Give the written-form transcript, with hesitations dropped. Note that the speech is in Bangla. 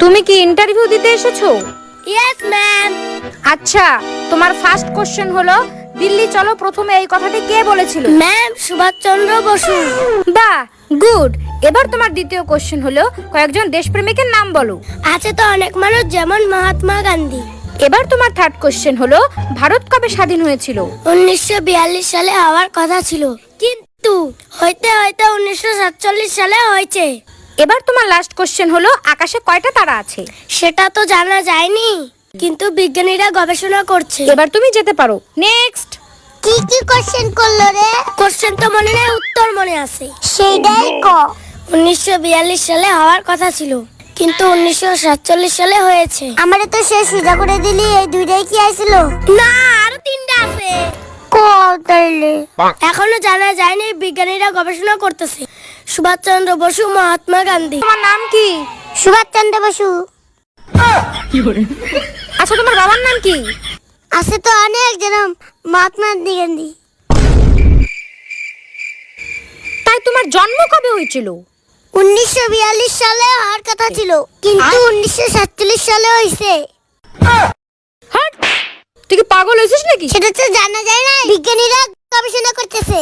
তুমি কি ইন্টারভিউ দিতে এসেছো? Yes ma'am. আচ্ছা, তোমার ফার্স্ট কোশ্চেন হলো দিল্লি চলো প্রথমে এই কথাটি কে বলেছিল? ম্যাম সুভাষচন্দ্র বসু। বাহ, গুড। এবার তোমার দ্বিতীয় কোশ্চেন হলো কয়েকজন দেশপ্রেমিকের নাম বলো। আছে তো অনেক মানুষ, যেমন মহাত্মা গান্ধী। এবার তোমার থার্ড কোশ্চেন হলো ভারত কবে স্বাধীন হয়েছিল? 1942 সালে হওয়ার কথা ছিল, কিন্তু হইতে হইতে 1947 সালে হয়েছে। এবার তোমার লাস্ট কোশ্চেন হলো আকাশে কয়টা তারা আছে? সেটা তো জানা যায়নি, কিন্তু বিজ্ঞানীরা গবেষণা করছে। এবার তুমি যেতে পারো। নেক্সট। কি কি কোশ্চেন করলো রে? কোশ্চেন তো মনে নেই, উত্তর মনে আছে। সেইটাই ক। 1942 সালে হওয়ার কথা ছিল, কিন্তু 1947 সালে হয়েছে। আমারে তো সে সুজা করে দিলি, এই দুইটাই কি আইছিল? না, আরো তিনটা আছে। তাইলে এখনো জানা যায়নি, বিজ্ঞানীরা গবেষণা করতেছে। সুভাষচন্দ্র বসু, মহাত্মা গান্ধী। তোমার নাম কি? সুভাষচন্দ্র বসু। আচ্ছা, তোমার বাবার নাম কি? আছে তো অনেক, যেরকম মহাত্মা গান্ধী। তাই তোমার জন্ম কবে হয়েছিল? 1942 সালে হওয়ার কথা ছিল, কিন্তু 1947 সালে হয়েছে। হাট! তুই কি পাগল হয়েছিস নাকি? সেটা তো জানা যায় না, বিজ্ঞানীরা গবেষণা করতেছে।